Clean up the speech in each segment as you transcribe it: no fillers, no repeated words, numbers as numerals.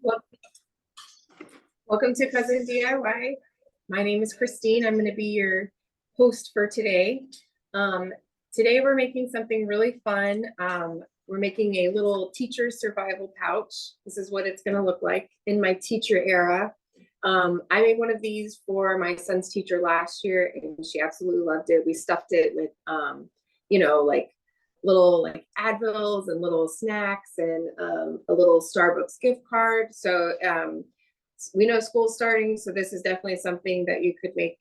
Well, welcome to Cousin DIY. My name is Christine. I'm going to be your host for today. Today we're making something really fun. We're making a little teacher survival pouch. This is what it's going to look like in my teacher era. I made one of these for my son's teacher last year, and she absolutely loved it. We stuffed it with, like little Advils and little snacks and a little Starbucks gift card. So we know school's starting, so this is definitely something that you could make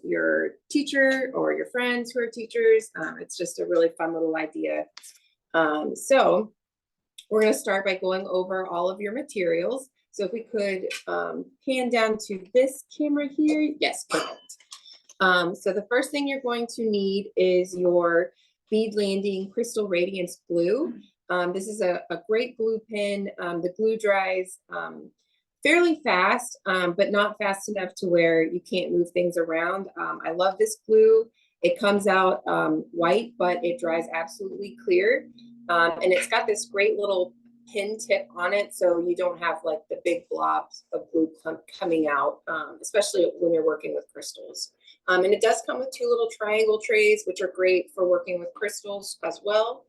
your teacher or your friends who are teachers. It's just a really fun little idea. So we're going to start by going over all of your materials. So if we could pan down to this camera here. Yes, perfect. So the first thing you're going to need is your Bead Landing Crystal Radiance glue. This is a great glue pen. The glue dries fairly fast, but not fast enough to where you can't move things around. I love this glue. It comes out white, but it dries absolutely clear. And it's got this great little pin tip on it, so you don't have like the big blobs of glue coming out, especially when you're working with crystals. And it does come with two little triangle trays, which are great for working with crystals as well.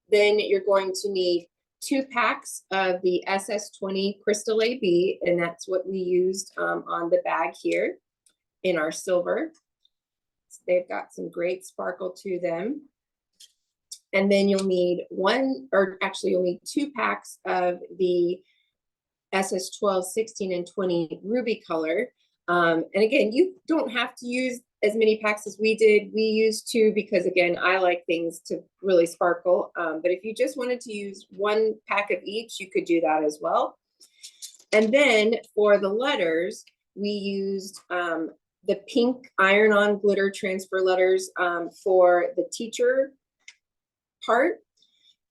Then you're going to need 2 packs of the SS20 Crystal AB, and that's what we used on the bag here in our silver. So they've got some great sparkle to them. And then you'll need you'll need 2 packs of the SS12, 16, and 20 ruby color. And again, you don't have to use as many packs as we did. We used 2 because, again, I like things to really sparkle. But if you just wanted to use 1 pack of each, you could do that as well. And then for the letters, we used the pink iron-on glitter transfer letters for the teacher part.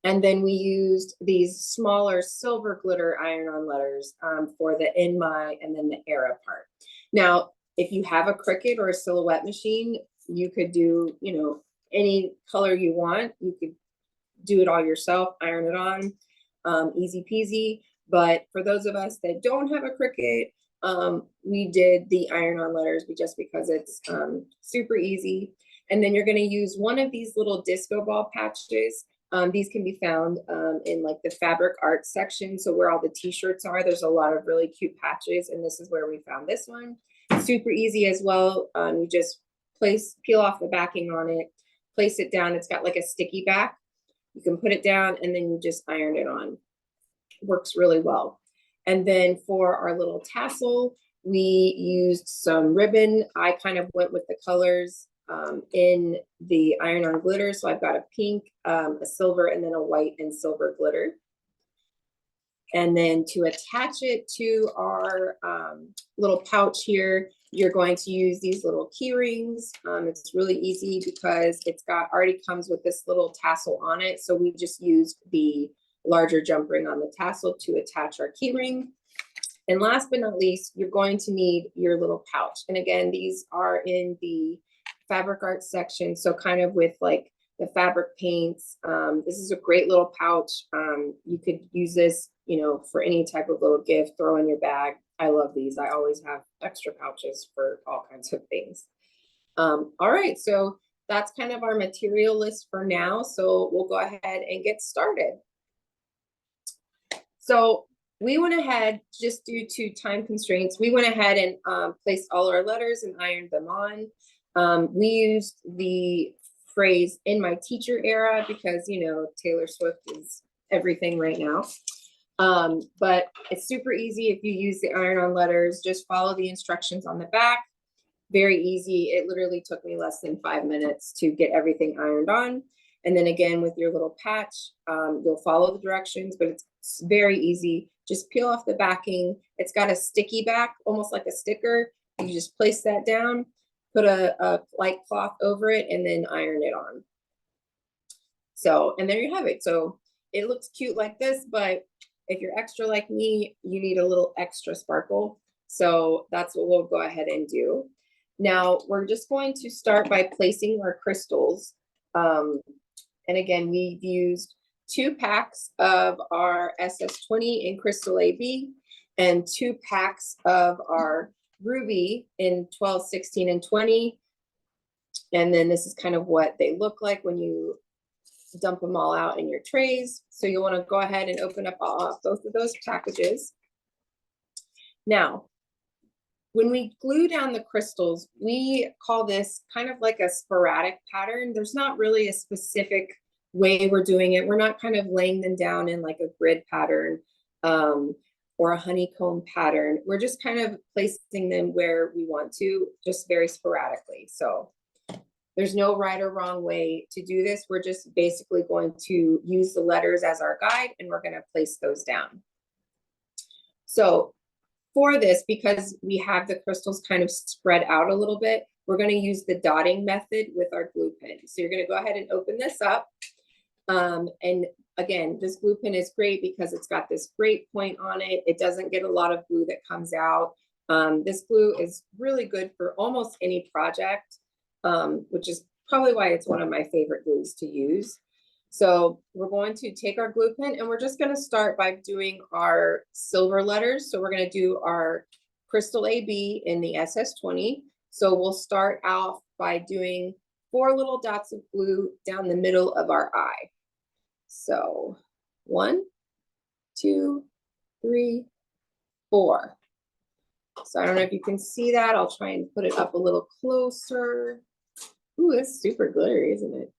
And then we used these smaller silver glitter iron-on letters for the in my and then the era part. Now, if you have a Cricut or a silhouette machine, you could do, any color you want. You could do it all yourself, iron it on, easy peasy. But for those of us that don't have a Cricut, we did the iron-on letters just because it's super easy. And then you're going to use one of these little disco ball patches. These can be found in like the fabric art section. So where all the t-shirts are, there's a lot of really cute patches, and this is where we found this one. Super easy as well. You just peel off the backing on it, place it down. It's got like a sticky back. You can put it down and then you just iron it on. Works really well. And then for our little tassel, we used some ribbon. I kind of went with the colors in the iron-on glitter. So I've got a pink, a silver, and then a white and silver glitter. And then to attach it to our little pouch here, you're going to use these little key rings. It's really easy because it's already comes with this little tassel on it. So we just used the larger jump ring on the tassel to attach our key ring. And last but not least, you're going to need your little pouch. And again, these are in the fabric art section, so kind of with like the fabric paints. This is a great little pouch. You could use this, for any type of little gift, throw in your bag. I love these. I always have extra pouches for all kinds of things. All right, so that's kind of our material list for now. So we'll go ahead and get started. So we went ahead, just due to time constraints, we went ahead and placed all our letters and ironed them on. We used the phrase "in my teacher era" because, Taylor Swift is everything right now. But it's super easy if you use the iron-on letters. Just follow the instructions on the back. Very easy. It literally took me less than 5 minutes to get everything ironed on. And then again, with your little patch, you'll follow the directions, but it's very easy. Just peel off the backing. It's got a sticky back, almost like a sticker. You just place that down, put a light cloth over it, and then iron it on. So, and there you have it. So it looks cute like this, but if you're extra like me, you need a little extra sparkle. So that's what we'll go ahead and do. Now, we're just going to start by placing our crystals. And again, we've used 2 packs of our SS20 in Crystal AB and 2 packs of our Ruby in 12, 16, and 20. And then this is kind of what they look like when you dump them all out in your trays. So you'll want to go ahead and open up both of those packages. Now, when we glue down the crystals, we call this kind of like a sporadic pattern. There's not really a specific way we're doing it. We're not kind of laying them down in like a grid pattern or a honeycomb pattern. We're just kind of placing them where we want to, just very sporadically. So there's no right or wrong way to do this. We're just basically going to use the letters as our guide, and we're going to place those down. So for this, because we have the crystals kind of spread out a little bit, we're going to use the dotting method with our glue pen. So you're going to go ahead and open this up. And again, this glue pen is great because it's got this great point on it. It doesn't get a lot of glue that comes out. This glue is really good for almost any project, which is probably why it's one of my favorite glues to use. So we're going to take our glue pen and we're just going to start by doing our silver letters. So we're going to do our Crystal AB in the SS20. So we'll start off by doing 4 little dots of glue down the middle of our eye. So 1, 2, 3, 4. So I don't know if you can see that. I'll try and put it up a little closer. Ooh, it's super glittery, isn't it?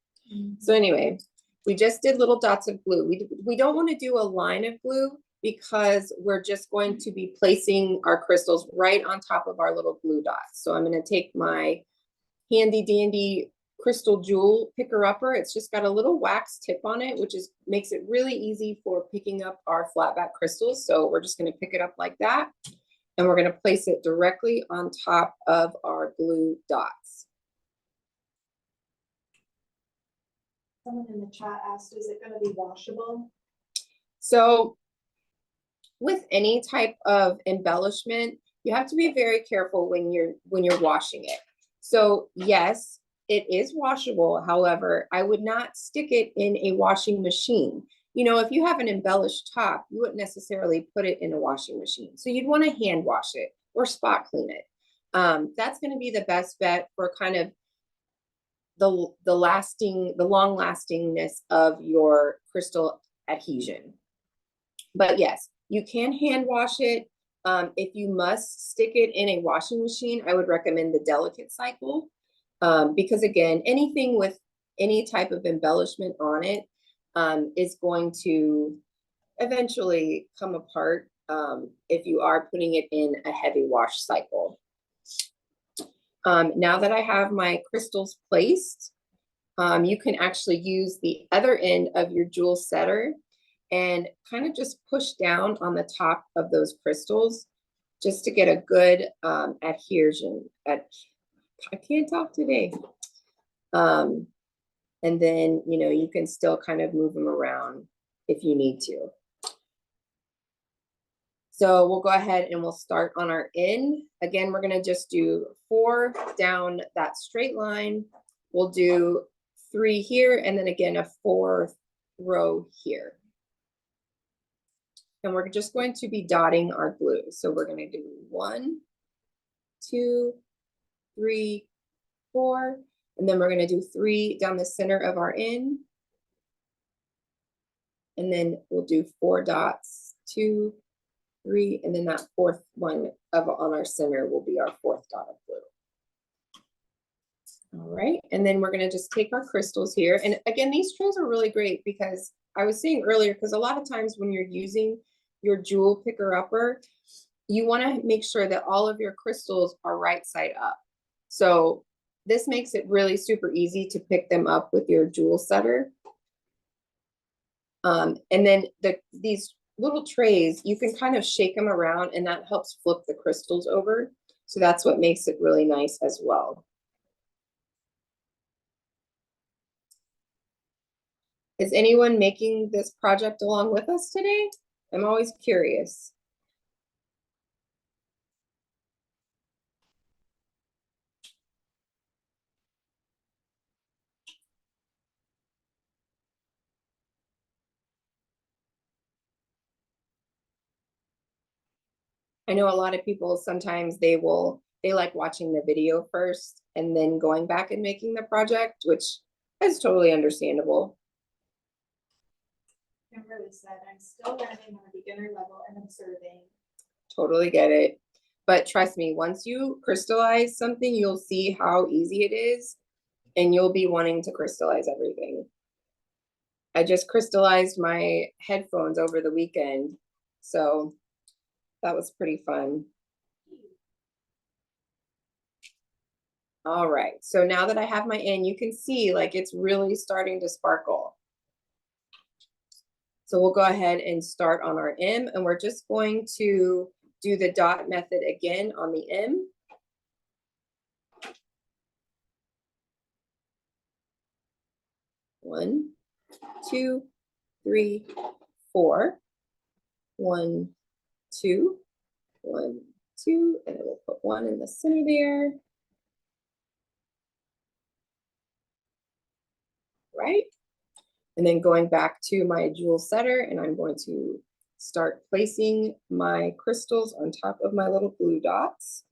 So anyway, we just did little dots of glue. We don't want to do a line of glue because we're just going to be placing our crystals right on top of our little glue dots. So I'm going to take my handy dandy crystal jewel picker-upper. It's just got a little wax tip on it, which makes it really easy for picking up our flatback crystals. So we're just going to pick it up like that. And we're going to place it directly on top of our glue dots. Someone in the chat asked, is it going to be washable? So with any type of embellishment, you have to be very careful when you're washing it. So yes, it is washable. However, I would not stick it in a washing machine. You know, if you have an embellished top, you wouldn't necessarily put it in a washing machine. So you'd want to hand wash it or spot clean it. That's going to be the best bet for kind of the long lastingness of your crystal adhesion. But yes, you can hand wash it. If you must stick it in a washing machine, I would recommend the delicate cycle. Because again, anything with any type of embellishment on it is going to eventually come apart if you are putting it in a heavy wash cycle. Now that I have my crystals placed, you can actually use the other end of your jewel setter and kind of just push down on the top of those crystals just to get a good adhesion. I can't talk today. And then, you know, you can still kind of move them around if you need to. So we'll go ahead and we'll start on our end. Again, we're going to just do 4 down that straight line. We'll do 3 here and then again a 4th row here. And we're just going to be dotting our glue. So we're going to do 1, 2, 3, 4, and then we're going to do 3 down the center of our end. And then we'll do 4 dots, 2, 3, and then that 4th one on our center will be our 4th dot of glue. All right, and then we're going to just take our crystals here. And again, these trays are really great because I was saying earlier, because a lot of times when you're using your jewel picker-upper, you want to make sure that all of your crystals are right side up. So this makes it really super easy to pick them up with your jewel setter. And then these little trays, you can kind of shake them around and that helps flip the crystals over. So that's what makes it really nice as well. Is anyone making this project along with us today? I'm always curious. I know a lot of people, sometimes they like watching the video first and then going back and making the project, which is totally understandable. Kimberly said, I'm still learning on a beginner level and observing. Totally get it. But trust me, once you crystallize something, you'll see how easy it is, and you'll be wanting to crystallize everything. I just crystallized my headphones over the weekend, so that was pretty fun. All right, so now that I have my in, you can see like it's really starting to sparkle. So we'll go ahead and start on our M, and we're just going to do the dot method again on the M. One, two, three, four. 1, 2, 1, 2, and then we'll put 1 in the center there. Right? And then going back to my jewel setter, and I'm going to start placing my crystals on top of my little blue dots.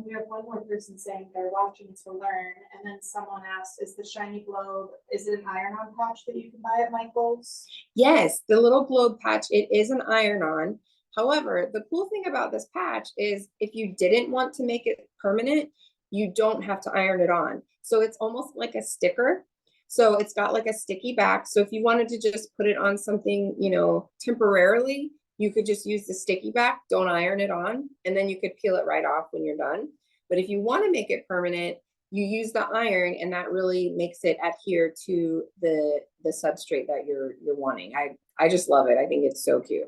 We have one more person saying they're watching to learn, and then someone asked, is the shiny globe, is it an iron-on patch that you can buy at Michael's? Yes, the little globe patch, it is an iron-on. However, the cool thing about this patch is if you didn't want to make it permanent, you don't have to iron it on. So it's almost like a sticker. So it's got like a sticky back. So if you wanted to just put it on something, you know, temporarily, you could just use the sticky back, don't iron it on, and then you could peel it right off when you're done. But if you want to make it permanent, you use the iron, and that really makes it adhere to the substrate that you're wanting. I just love it. I think it's so cute.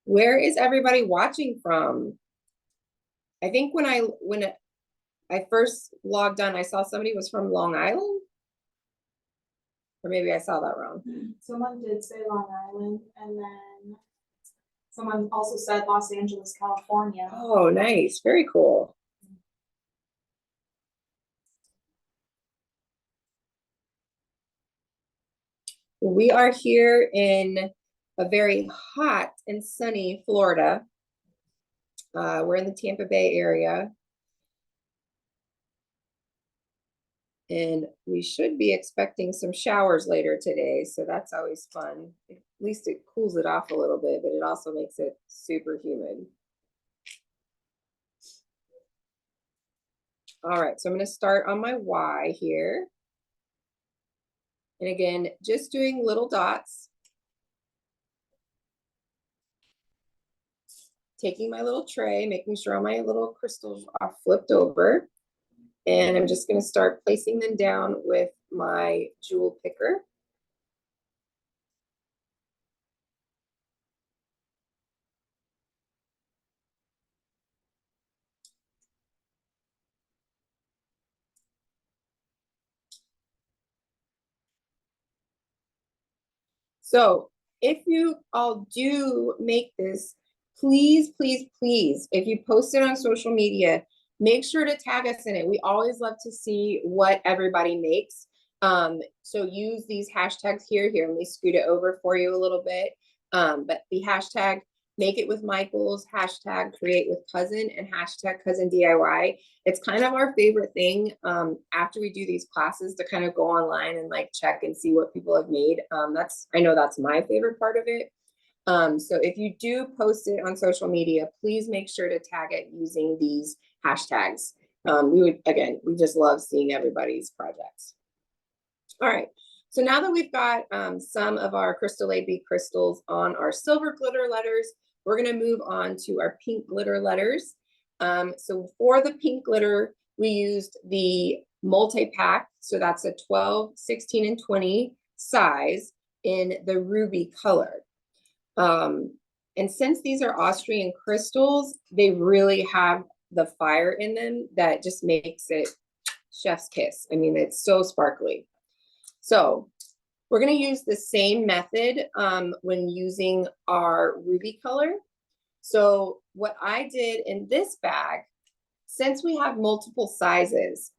Where is everybody watching from? I think when I first logged on, I saw somebody was from Long Island. Or maybe I saw that wrong. Someone did say Long Island, and then someone also said Los Angeles, California. Oh, nice. Very cool. We are here in a very hot and sunny Florida. We're in the Tampa Bay area. And we should be expecting some showers later today, so that's always fun. At least it cools it off a little bit, but it also makes it super humid. All right, so I'm going to start on my Y here. And again, just doing little dots. Taking my little tray, making sure all my little crystals are flipped over. And I'm just going to start placing them down with my jewel picker. So if you all do make this, please, please, please, if you post it on social media, make sure to tag us in it. We always love to see what everybody makes. So use these hashtags here. Let me scoot it over for you a little bit. But the hashtag make it with Michael's, hashtag create with cousin, and hashtag cousin DIY. It's kind of our favorite thing after we do these classes to kind of go online and like check and see what people have made. I know that's my favorite part of it. So if you do post it on social media, please make sure to tag it using these hashtags. We just love seeing everybody's projects. All right, so now that we've got some of our Crystal AB crystals on our silver glitter letters, we're gonna move on to our pink glitter letters. So for the pink glitter, we used the multi-pack, so that's a 12, 16, and 20 size in the ruby color. And since these are Austrian crystals, they really have the fire in them that just makes it chef's kiss. I mean, it's so sparkly. So we're going to use the same method when using our ruby color. So what I did in this bag, since we have multiple sizes,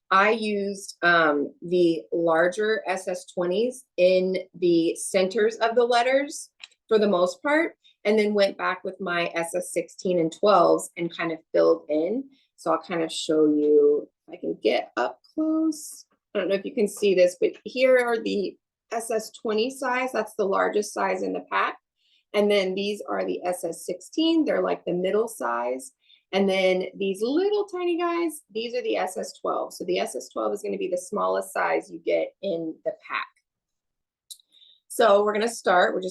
I used the larger SS20s in the centers of the letters for the most part, and then went back with my SS16 and 12s and kind of filled in. So I'll kind of show you, if I can get up close. I don't know if you can see this, but here are the SS20 size. That's the largest size in the pack. And then these are the SS16. They're like the middle size. And then these little tiny guys, these are the SS12. So the SS12 is going to be the smallest size you get in the pack. So we're just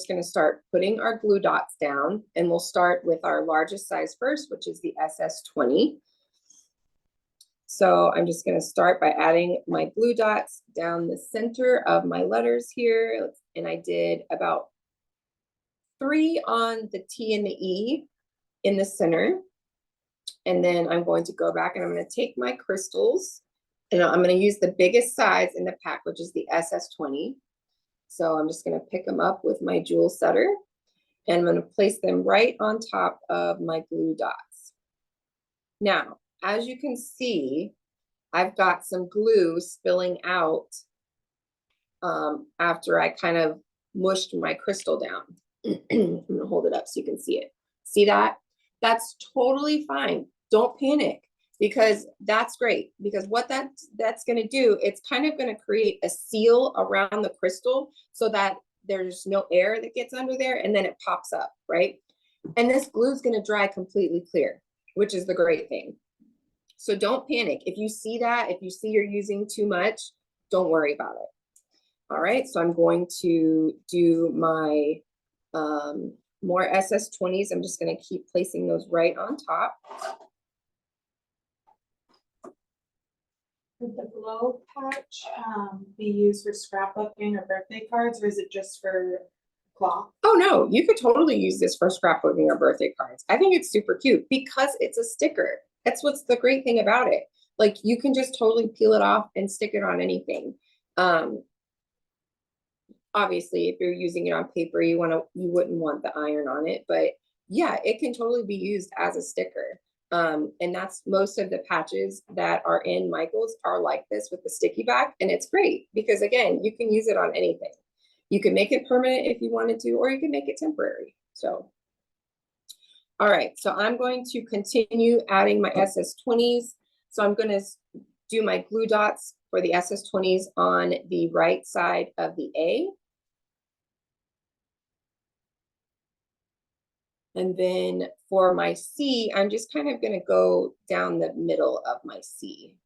going to start putting our glue dots down, and we'll start with our largest size first, which is the SS20. So I'm just going to start by adding my glue dots down the center of my letters here. And I did about 3 on the T and the E in the center. And then I'm going to go back and I'm going to take my crystals, and I'm going to use the biggest size in the pack, which is the SS20. So I'm just going to pick them up with my jewel setter, and I'm going to place them right on top of my glue dots. Now, as you can see, I've got some glue spilling out after I kind of mushed my crystal down. I'm going to hold it up so you can see it. See that? That's totally fine. Don't panic, because that's great. Because what that's going to do, it's kind of going to create a seal around the crystal so that there's no air that gets under there, and then it pops up, right? And this glue is going to dry completely clear, which is the great thing. So don't panic. If you see that, if you see you're using too much, don't worry about it. All right, so I'm going to do my more SS20s. I'm just going to keep placing those right on top. Would the glow patch be used for scrapbooking or birthday cards, or is it just for cloth? Oh no, you could totally use this for scrapbooking or birthday cards. I think it's super cute because it's a sticker. That's what's the great thing about it. Like, you can just totally peel it off and stick it on anything. Obviously, if you're using it on paper, you wouldn't want the iron on it, but yeah, it can totally be used as a sticker. And that's most of the patches that are in Michael's are like this with the sticky back, and it's great because, again, you can use it on anything. You can make it permanent if you wanted to, or you can make it temporary. So, all right, so I'm going to continue adding my SS20s. So I'm going to do my glue dots for the SS20s on the right side of the A. And then for my C, I'm just kind of going to go down the middle of my C.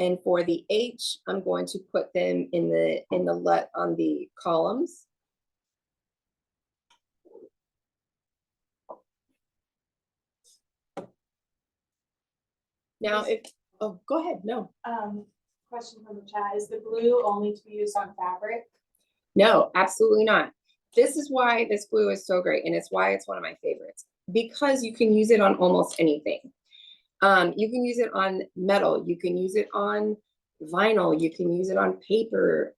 And for the H, I'm going to put them in the on the columns. Now, go ahead. No. Question from the chat: is the glue only to be used on fabric? No, absolutely not. This is why this glue is so great, and it's why it's one of my favorites, because you can use it on almost anything. You can use it on metal, you can use it on vinyl, you can use it on paper,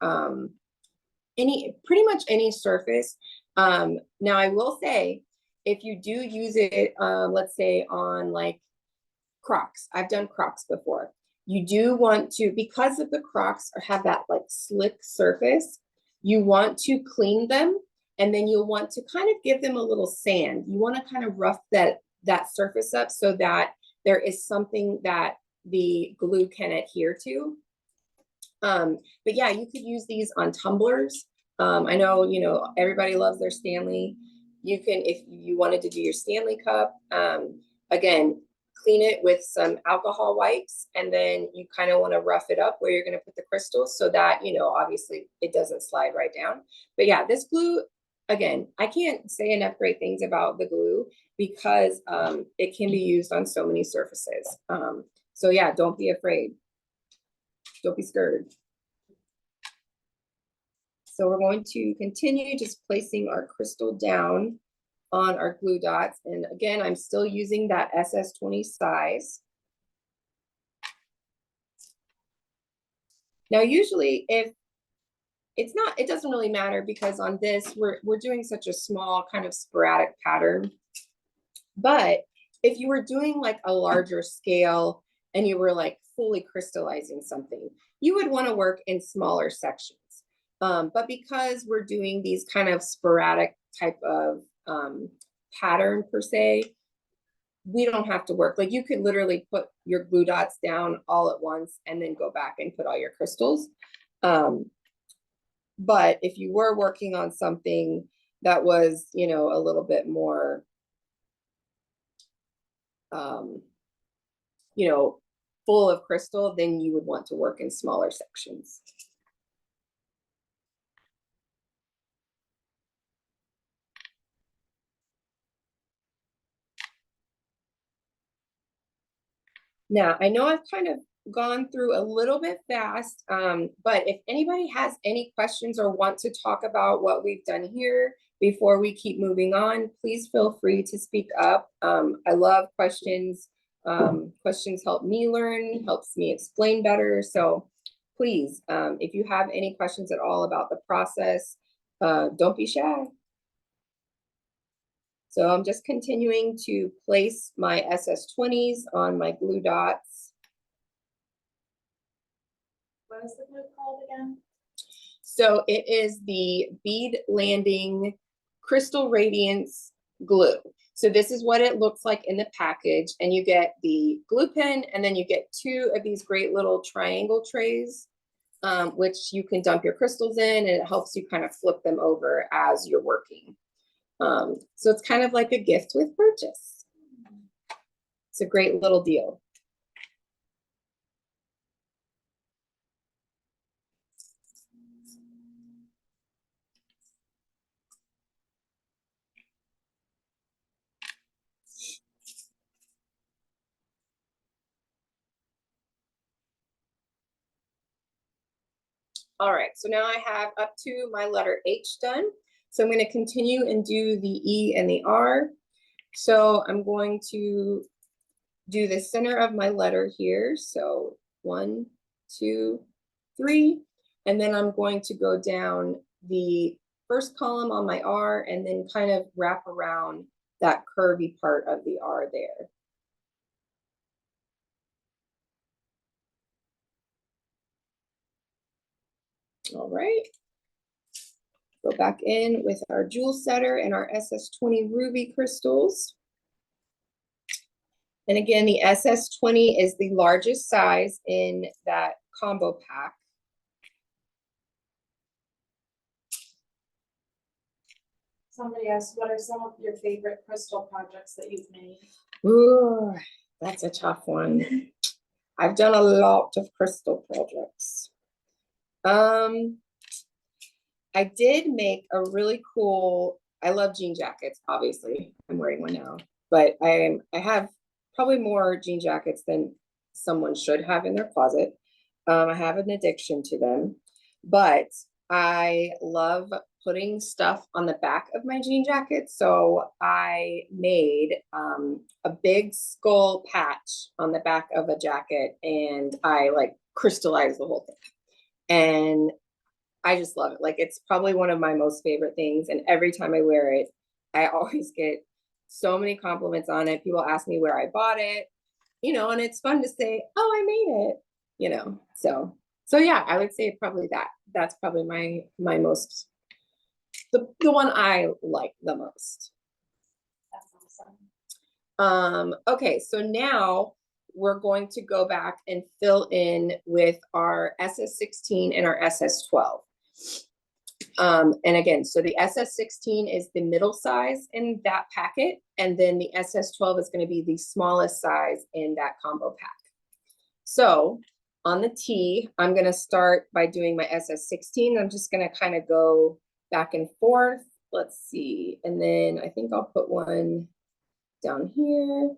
pretty much any surface. Now I will say, if you do use it, let's say on like Crocs, I've done Crocs before. You do want to, because of the Crocs have that like slick surface, you want to clean them, and then you'll want to kind of give them a little sand. You want to kind of rough that surface up so that there is something that the glue can adhere to. But yeah, you could use these on tumblers. I know, everybody loves their Stanley. You can, if you wanted to do your Stanley cup, again, clean it with some alcohol wipes, and then you kind of want to rough it up where you're going to put the crystals so that, obviously it doesn't slide right down. But yeah, this glue, again, I can't say enough great things about the glue because it can be used on so many surfaces. So yeah, don't be afraid. Don't be scared. So we're going to continue just placing our crystal down on our glue dots. And again, I'm still using that SS20 size. Now, usually if it's not, it doesn't really matter, because on this, we're doing such a small kind of sporadic pattern. But if you were doing like a larger scale and you were like fully crystallizing something, you would want to work in smaller sections. But because we're doing these kind of sporadic type of pattern per se, we don't have to work. Like you could literally put your glue dots down all at once and then go back and put all your crystals. But if you were working on something that was, you know, a little bit more, you know, full of crystal, then you would want to work in smaller sections. Now, I know I've kind of gone through a little bit fast, but if anybody has any questions or want to talk about what we've done here before we keep moving on, please feel free to speak up. I love questions. Questions help me learn, helps me explain better. So please, if you have any questions at all about the process, don't be shy. So I'm just continuing to place my SS20s on my glue dots. What is the glue called again? So it is the Bead Landing Crystal Radiance glue. So this is what it looks like in the package, and you get the glue pen, and then you get 2 of these great little triangle trays, which you can dump your crystals in, and it helps you kind of flip them over as you're working. So it's kind of like a gift with purchase. It's a great little deal. All right, so now I have up to my letter H done. So I'm going to continue and do the E and the R. So I'm going to do the center of my letter here. So 1, 2, 3. And then I'm going to go down the first column on my R and then kind of wrap around that curvy part of the R there. All right. Go back in with our jewel setter and our SS20 ruby crystals. And again, the SS20 is the largest size in that combo pack. Somebody asked, what are some of your favorite crystal projects that you've made? Ooh, that's a tough one. I've done a lot of crystal projects. I did make a really cool, I love jean jackets, obviously. I'm wearing one now, but I have probably more jean jackets than someone should have in their closet. I have an addiction to them, but I love putting stuff on the back of my jean jacket. So I made a big skull patch on the back of a jacket, and I like crystallized the whole thing. And I just love it. Like, it's probably one of my most favorite things. And every time I wear it, I always get so many compliments on it. People ask me where I bought it, you know, and it's fun to say, oh, I made it, you know. So yeah, I would say probably that. That's probably my most, the one I like the most. That's awesome. Okay, so now we're going to go back and fill in with our SS16 and our SS12. And again, so the SS16 is the middle size in that packet, and then the SS12 is going to be the smallest size in that combo pack. So on the T, I'm going to start by doing my SS16. I'm just going to kind of go back and forth. Let's see. And then I think I'll put one down here.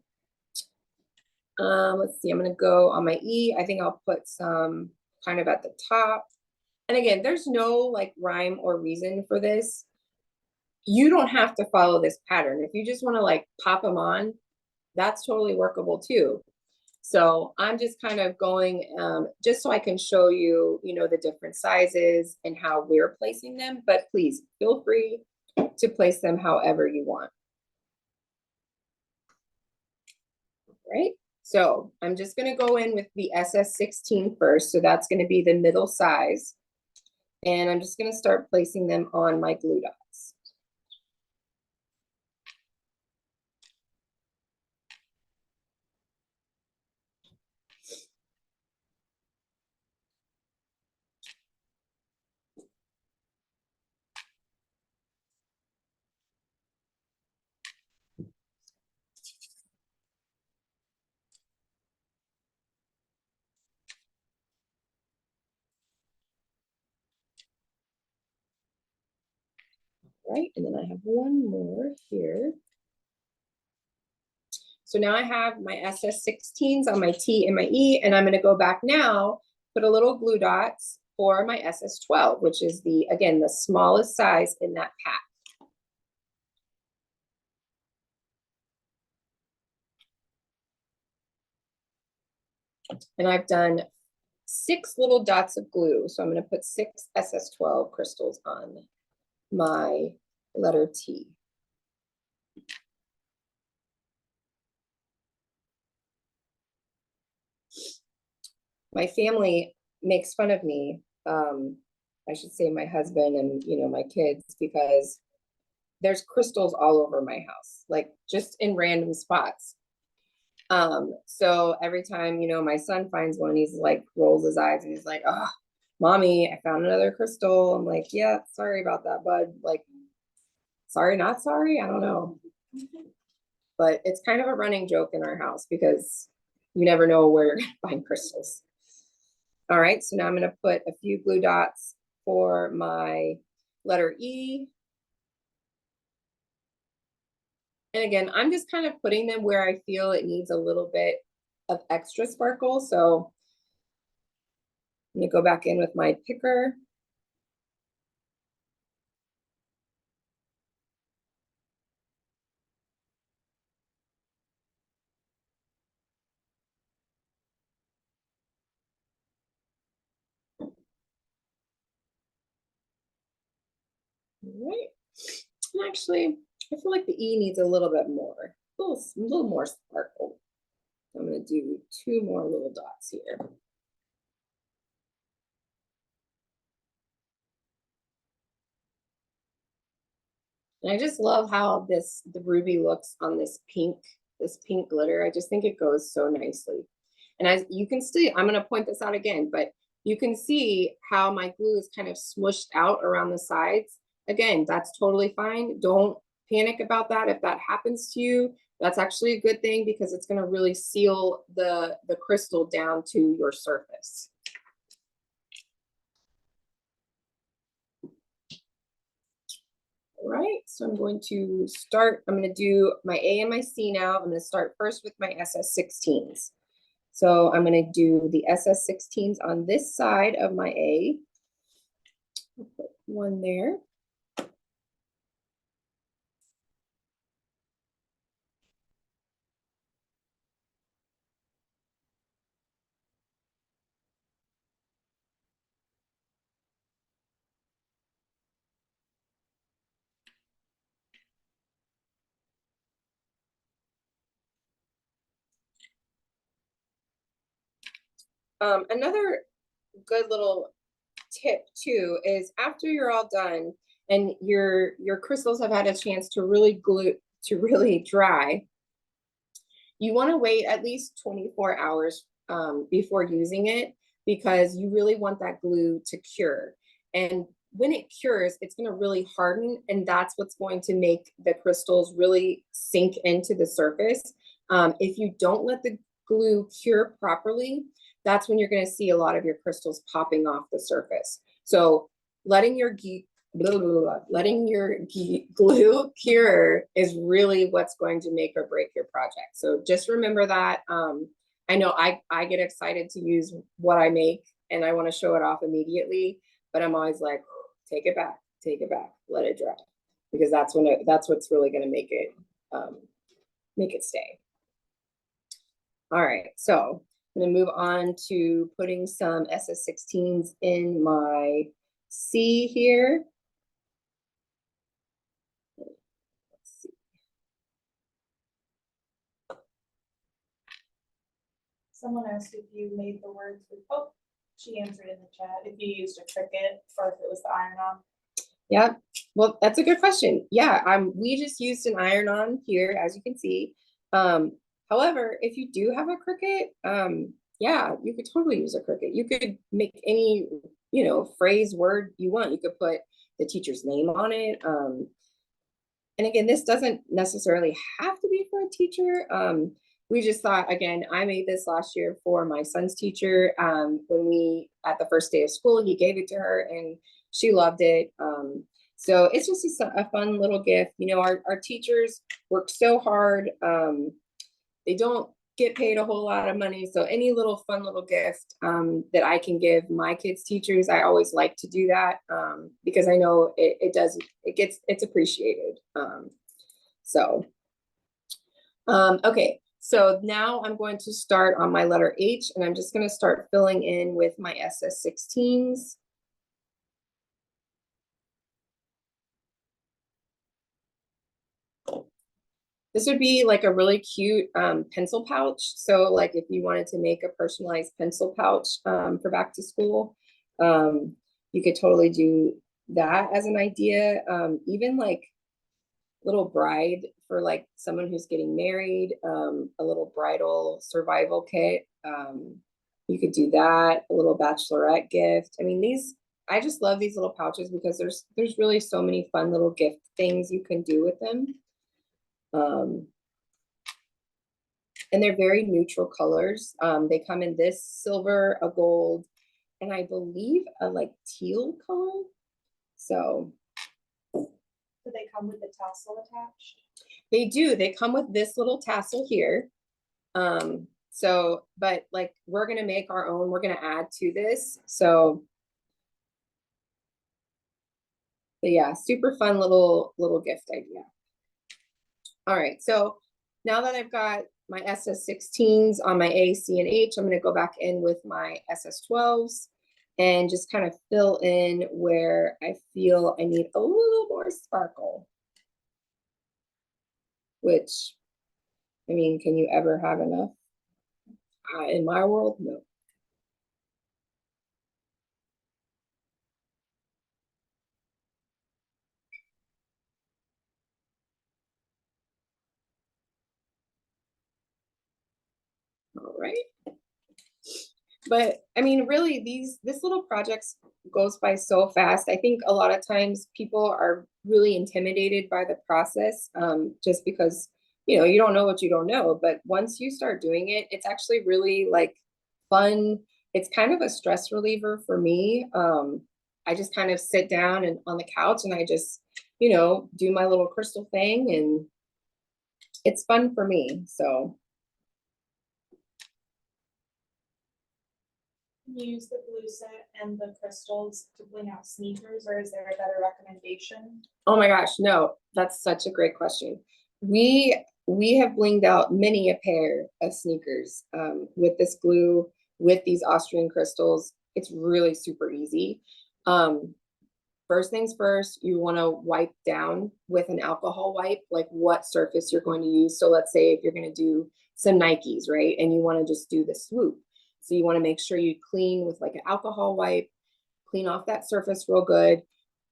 Let's see, I'm going to go on my E. I think I'll put some kind of at the top. And again, there's no like rhyme or reason for this. You don't have to follow this pattern. If you just want to like pop them on, that's totally workable too. So I'm just kind of going, just so I can show you, you know, the different sizes and how we're placing them, but please feel free to place them however you want. right? So I'm just gonna go in with the SS16 first. So that's gonna be the middle size. And I'm just gonna start placing them on my glue dots. Right, and then I have one more here. So now I have my SS16s on my T and my E, and I'm gonna go back now, put a little glue dots for my SS12, which is the, again, the smallest size in that pack. And I've done 6 little dots of glue. So I'm gonna put 6 SS12 crystals on my letter T. My family makes fun of me, I should say my husband and, you know, my kids, because there's crystals all over my house, like just in random spots. So every time, you know, my son finds one, he's like, rolls his eyes and he's like, oh, mommy, I found another crystal. I'm like, yeah, sorry about that, bud. Like, sorry, not sorry. I don't know. But it's kind of a running joke in our house because you never know where you're gonna find crystals. All right, so now I'm gonna put a few glue dots for my letter E. And again, I'm just kind of putting them where I feel it needs a little bit of extra sparkle. So I'm gonna go back in with my picker. All right. And actually, I feel like the E needs a little bit more, a little more sparkle. I'm gonna do 2 more little dots here. And I just love how the ruby looks on this pink glitter. I just think it goes so nicely. And as you can see, I'm gonna point this out again, but you can see how my glue is kind of smushed out around the sides. Again, that's totally fine. Don't panic about that. If that happens to you, that's actually a good thing because it's gonna really seal the crystal down to your surface. All right, so I'm going to start, I'm going to do my A and my C now. I'm going to start first with my SS16s. So I'm going to do the SS16s on this side of my A. I'll put one there. Another good little tip too is after you're all done and your crystals have had a chance to really dry, you want to wait at least 24 hours before using it because you really want that glue to cure. And when it cures, it's going to really harden, and that's what's going to make the crystals really sink into the surface. If you don't let the glue cure properly, that's when you're going to see a lot of your crystals popping off the surface. So letting your glue cure is really what's going to make or break your project. So just remember that. I know I get excited to use what I make and I want to show it off immediately, but I'm always like, take it back, let it dry, because that's what's really going to make it stay. All right, so I'm going to move on to putting some SS16s in my C here. Let's see. Someone asked if you made the words with, oh, she answered in the chat, if you used a Cricut or if it was the iron-on. Yeah, well, that's a good question. Yeah, we just used an iron-on here, as you can see. However, if you do have a Cricut, yeah, you could totally use a Cricut. You could make any, you know, phrase, word you want. You could put the teacher's name on it. And again, this doesn't necessarily have to be for a teacher. We just thought, again, I made this last year for my son's teacher. At the first day of school, he gave it to her and she loved it. So it's just a fun little gift. You know, our teachers work so hard. They don't get paid a whole lot of money. So any little fun little gift that I can give my kids' teachers, I always like to do that because I know it's appreciated. Okay, so now I'm going to start on my letter H and I'm just going to start filling in with my SS16s. This would be like a really cute pencil pouch. So like if you wanted to make a personalized pencil pouch for back to school, you could totally do that as an idea. Even like little bride for like someone who's getting married, a little bridal survival kit. You could do that, a little bachelorette gift. I mean, I just love these little pouches because there's really so many fun little gift things you can do with them. And they're very neutral colors. They come in this silver, a gold, and I believe a like teal color. So do they come with the tassel attached? They do. They come with this little tassel here. But like we're gonna make our own. We're gonna add to this. So, but yeah, super fun little gift idea. All right, so now that I've got my SS16s on my A, C, and H, I'm going to go back in with my SS12s and just kind of fill in where I feel I need a little more sparkle. Which, I mean, can you ever have enough? In my world, no. All right. But I mean, really, this little projects goes by so fast. I think a lot of times people are really intimidated by the process, just because, you know, you don't know what you don't know. But once you start doing it, it's actually really like fun. It's kind of a stress reliever for me. I just kind of sit down and on the couch and I just, you know, do my little crystal thing and it's fun for me. So. Use the glue set and the crystals to bling out sneakers, or is there a better recommendation? Oh my gosh, no, that's such a great question. We have blinged out many a pair of sneakers with this glue, with these Austrian crystals. It's really super easy. First things first, you want to wipe down with an alcohol wipe, like what surface you're going to use. So let's say if you're going to do some Nikes, right? And you want to just do the swoop. So you want to make sure you clean with like an alcohol wipe, clean off that surface real good.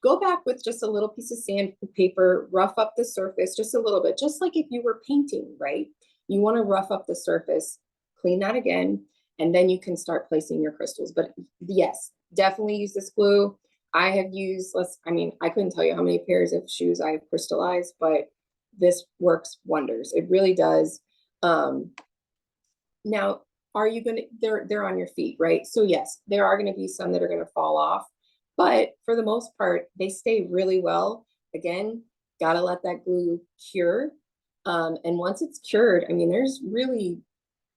Go back with just a little piece of sandpaper, rough up the surface just a little bit, just like if you were painting, right? You want to rough up the surface, clean that again, and then you can start placing your crystals. But yes, definitely use this glue. I have used, I couldn't tell you how many pairs of shoes I have crystallized, but this works wonders. It really does. Now, are you going to, they're on your feet, right? So yes, there are going to be some that are going to fall off, but for the most part, they stay really well. Again, got to let that glue cure. And once it's cured, I mean, there's really,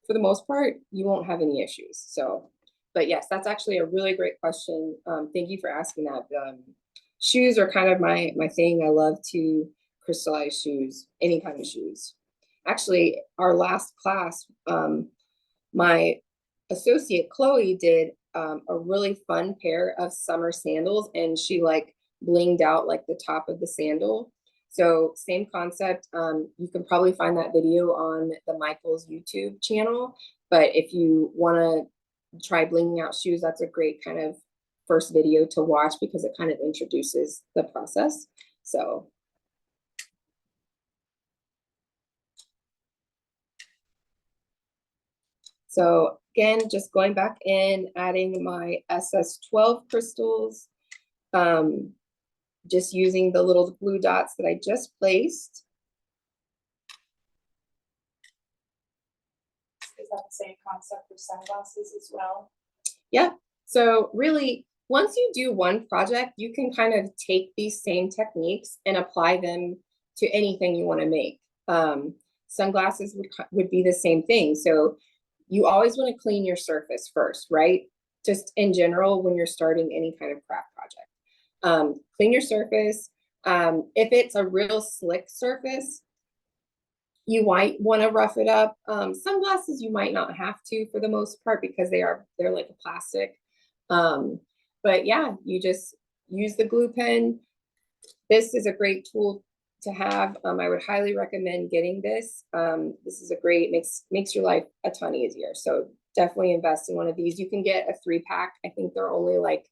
for the most part, you won't have any issues. So, but yes, that's actually a really great question. Thank you for asking that. Shoes are kind of my thing. I love to crystallize shoes, any kind of shoes. Actually, our last class, my associate Chloe did a really fun pair of summer sandals, and she like blinged out like the top of the sandal. So same concept. You can probably find that video on the Michael's YouTube channel. But if you want to try blinging out shoes, that's a great kind of first video to watch because it kind of introduces the process. So again, just going back in, adding my SS12 crystals, just using the little blue dots that I just placed. Is that the same concept for sunglasses as well? Yeah. So really, once you do one project, you can kind of take these same techniques and apply them to anything you want to make. Sunglasses would be the same thing. So you always want to clean your surface first, right? Just in general, when you're starting any kind of craft project. Clean your surface. If it's a real slick surface, you might want to rough it up. Sunglasses, you might not have to for the most part because they're like a plastic. But yeah, you just use the glue pen. This is a great tool to have. I would highly recommend getting this. This is a great, makes your life a ton easier. So definitely invest in one of these. You can get a 3-pack. I think they're only like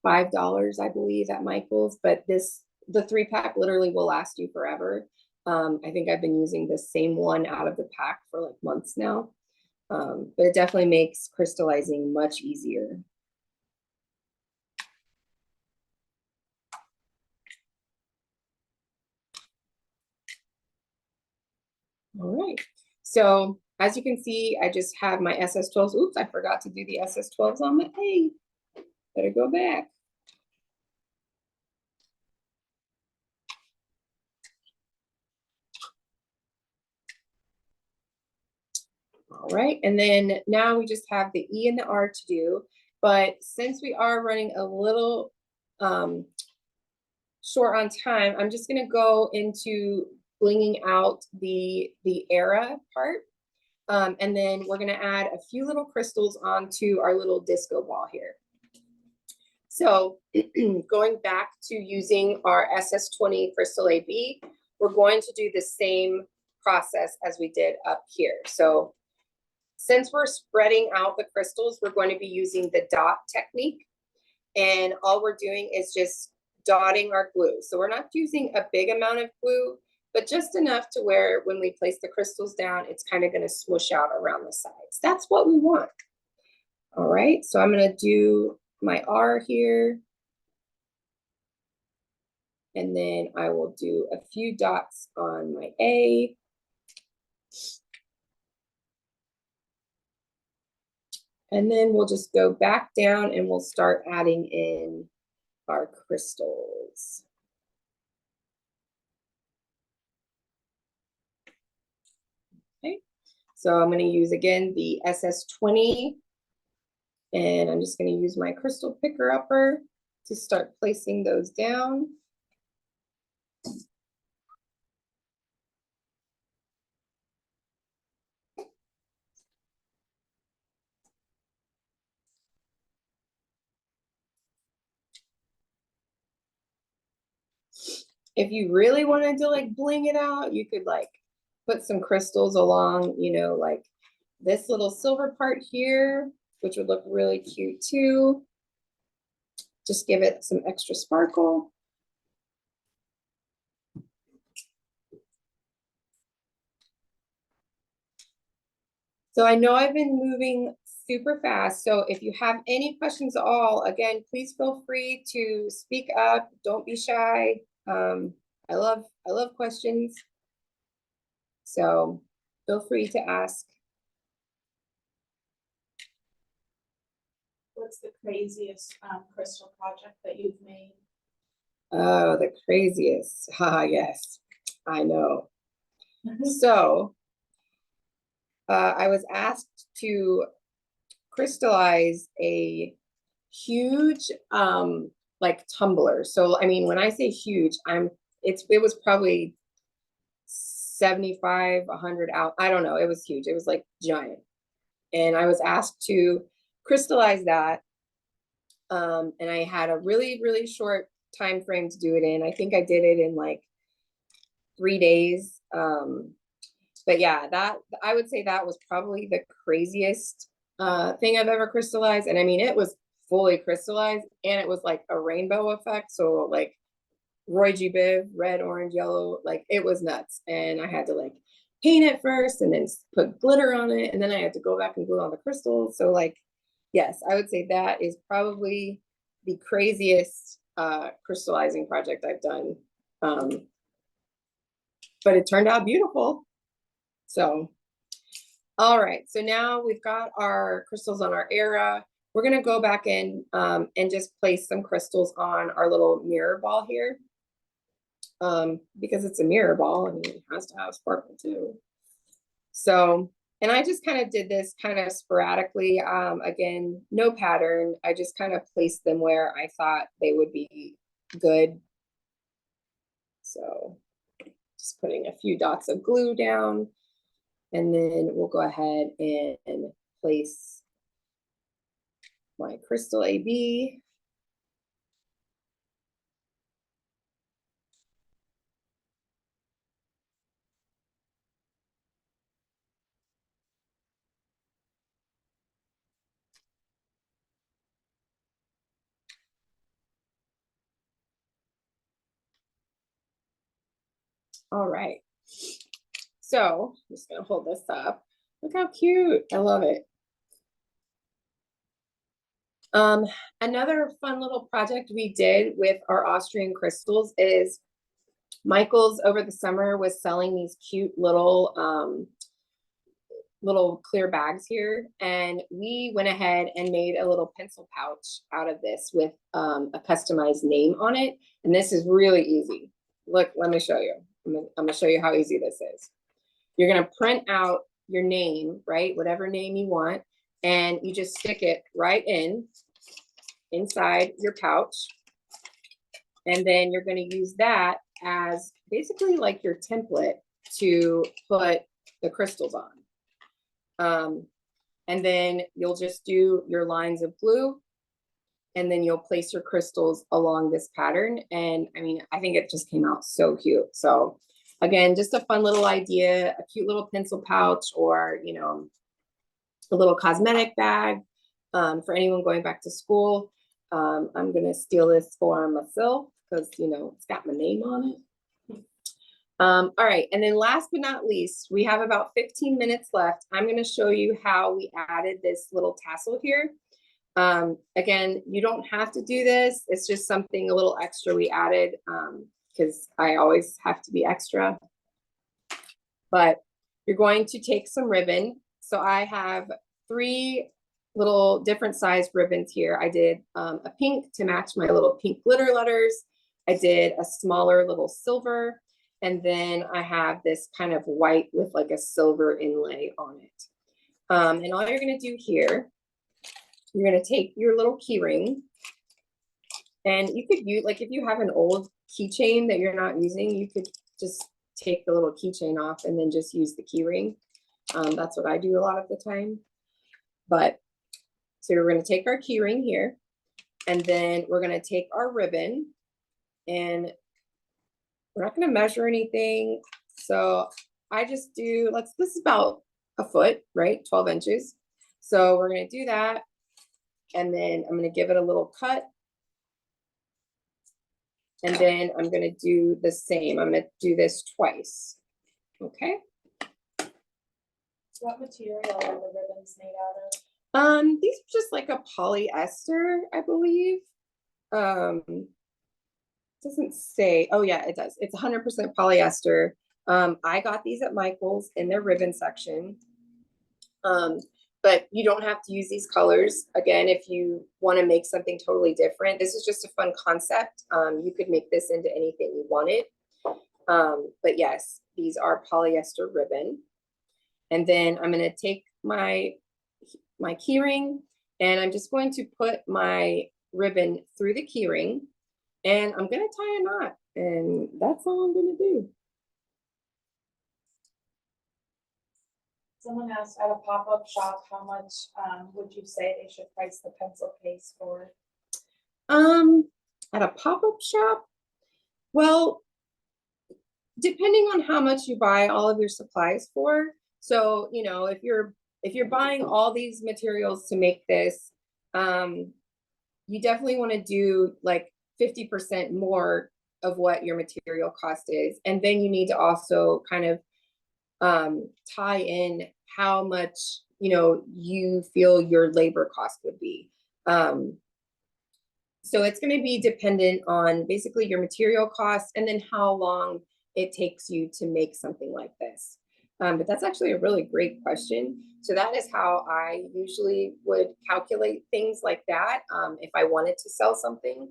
$5, I believe, at Michael's, but the 3-pack literally will last you forever. I think I've been using the same one out of the pack for like months now. But it definitely makes crystallizing much easier. All right. So as you can see, I just have my SS12s. Oops, I forgot to do the SS12s on my A. Better go back. All right, and then now we just have the E and the R to do. But since we are running a little short on time, I'm just gonna go into blinging out the era part. And then we're gonna add a few little crystals onto our little disco ball here. So going back to using our SS20 Crystal AB, we're going to do the same process as we did up here. So since we're spreading out the crystals, we're going to be using the dot technique. And all we're doing is just dotting our glue. So we're not using a big amount of glue, but just enough to where when we place the crystals down, it's kind of going to swoosh out around the sides. That's what we want. All right, so I'm going to do my R here. And then I will do a few dots on my A. And then we'll just go back down and we'll start adding in our crystals. Okay, so I'm going to use again the SS20, and I'm just going to use my crystal picker upper to start placing those down. If you really wanted to like bling it out, you could like put some crystals along, you know, like this little silver part here, which would look really cute too. Just give it some extra sparkle. So I know I've been moving super fast. So if you have any questions at all, again, please feel free to speak up. Don't be shy. I love questions. So feel free to ask. What's the craziest crystal project that you've made? Oh, the craziest. Ah, yes, I know. So I was asked to crystallize a huge like tumbler. So I mean, when I say huge, it was probably 75, 100 out. I don't know. It was huge. It was like giant. And I was asked to crystallize that. And I had a really, really short time frame to do it in. I think I did it in like 3 days. But yeah, that I would say that was probably the craziest thing I've ever crystallized. And I mean, it was fully crystallized and it was like a rainbow effect. So like Roy G. Biv, red, orange, yellow, like it was nuts. And I had to like paint it first and then put glitter on it. And then I had to go back and glue on the crystals. So like, yes, I would say that is probably the craziest crystallizing project I've done. But it turned out beautiful. So, all right. So now we've got our crystals on our era. We're going to go back in and just place some crystals on our little mirror ball here. Because it's a mirror ball, I mean, it has to have sparkle too. So, and I just kind of did this kind of sporadically. Again, no pattern. I just kind of placed them where I thought they would be good. So just putting a few dots of glue down, and then we'll go ahead and place my crystal AB. All right. So I'm just gonna hold this up. Look how cute. I love it. Another fun little project we did with our Austrian crystals is Michael's over the summer was selling these cute little little clear bags here, and we went ahead and made a little pencil pouch out of this with a customized name on it. And this is really easy. Look, let me show you. I'm gonna show you how easy this is. You're gonna print out your name, right? Whatever name you want, and you just stick it right inside your pouch. And then you're going to use that as basically like your template to put the crystals on. And then you'll just do your lines of glue, and then you'll place your crystals along this pattern. And I mean, I think it just came out so cute. So again, just a fun little idea, a cute little pencil pouch, or, you know, a little cosmetic bag for anyone going back to school. I'm gonna steal this for myself because, you know, it's got my name on it. All right, and then last but not least, we have about 15 minutes left. I'm gonna show you how we added this little tassel here. Again, you don't have to do this. It's just something a little extra we added because I always have to be extra. But you're going to take some ribbon. So I have 3 little different size ribbons here. I did a pink to match my little pink glitter letters. I did a smaller little silver, and then I have this kind of white with like a silver inlay on it. And all you're gonna do here, you're gonna take your little key ring, and you could use, like if you have an old keychain that you're not using, you could just take the little keychain off and then just use the key ring. That's what I do a lot of the time. But so we're going to take our key ring here, and then we're going to take our ribbon, and we're not going to measure anything. So I just do, this is about a foot, right? 12 inches. So we're going to do that. And then I'm going to give it a little cut. And then I'm going to do the same. I'm going to do this twice. Okay. What material are the ribbons made out of? These are just like a polyester, I believe. Doesn't say. Oh yeah, it does. It's 100% polyester. I got these at Michael's in their ribbon section. But you don't have to use these colors. Again, if you want to make something totally different, this is just a fun concept. You could make this into anything you wanted. But yes, these are polyester ribbon. And then I'm going to take my key ring, and I'm just going to put my ribbon through the key ring, and I'm going to tie a knot, and that's all I'm going to do. Someone asked at a pop-up shop, how much would you say they should price the pencil case for? At a pop-up shop, well, depending on how much you buy all of your supplies for. So, you know, if you're buying all these materials to make this, you definitely want to do like 50% more of what your material cost is. And then you need to also kind of tie in how much, you know, you feel your labor cost would be. So it's going to be dependent on basically your material costs and then how long it takes you to make something like this. But that's actually a really great question. So that is how I usually would calculate things like that. If I wanted to sell something,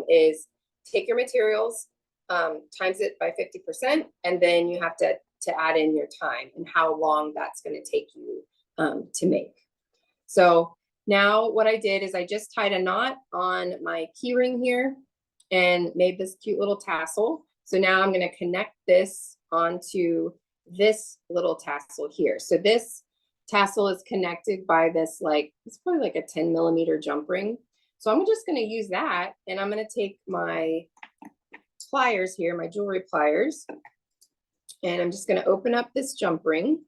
is take your materials, times it by 50%, and then you have to add in your time and how long that's going to take you to make. So now what I did is I just tied a knot on my key ring here and made this cute little tassel. So now I'm going to connect this onto this little tassel here. So this tassel is connected by this, like, it's probably like a 10mm jump ring. So I'm just going to use that, and I'm going to take my pliers here, my jewelry pliers, and I'm just going to open up this jump ring.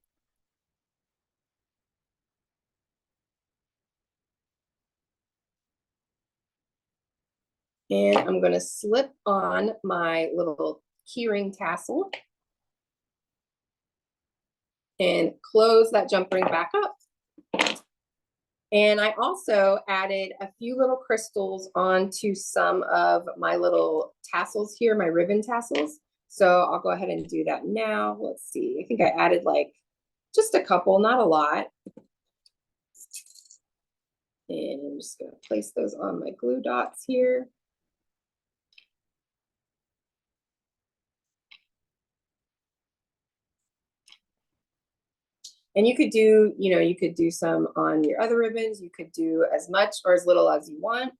And I'm going to slip on my little keyring tassel and close that jump ring back up. And I also added a few little crystals onto some of my little tassels here, my ribbon tassels. So I'll go ahead and do that now. Let's see, I think I added like just a couple, not a lot. And I'm just going to place those on my glue dots here. And you could do, you know, you could do some on your other ribbons. You could do as much or as little as you want.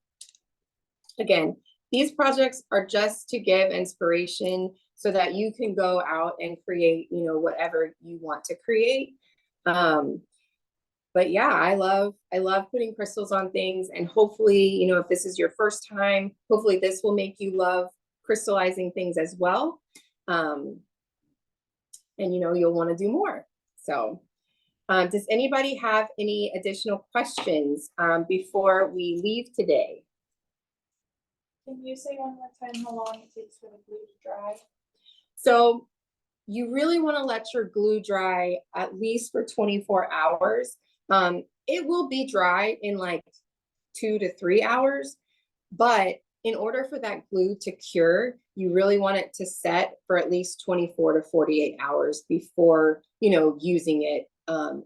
Again, these projects are just to give inspiration so that you can go out and create, you know, whatever you want to create. But yeah, I love putting crystals on things, and hopefully, you know, if this is your first time, hopefully this will make you love crystallizing things as well. And you know, you'll want to do more. So does anybody have any additional questions before we leave today? Can you say one more time how long it takes for the glue to dry? So you really want to let your glue dry at least for 24 hours. It will be dry in like 2 to 3 hours, but in order for that glue to cure, you really want it to set for at least 24 to 48 hours before, you know, using it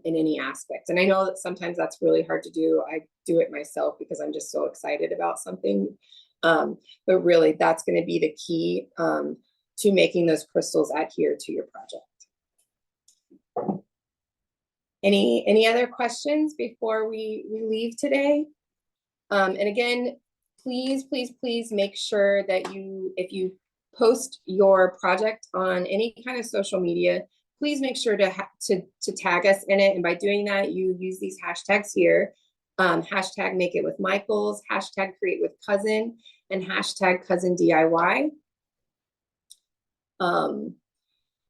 in any aspect. And I know that sometimes that's really hard to do. I do it myself because I'm just so excited about something. But really, that's going to be the key to making those crystals adhere to your project. Any other questions before we leave today? And again, please make sure that if you post your project on any kind of social media, please make sure to tag us in it. And by doing that, you use these hashtags here. Hashtag make it with Michaels, hashtag create with cousin, and hashtag cousin DIY.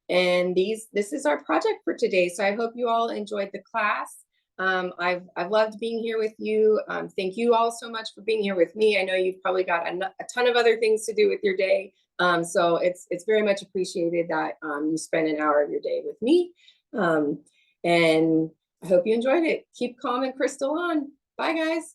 And this is our project for today. So I hope you all enjoyed the class. I've loved being here with you. Thank you all so much for being here with me. I know you've probably got a ton of other things to do with your day. So it's very much appreciated that you spend an hour of your day with me. And I hope you enjoyed it. Keep calm and crystal on. Bye, guys.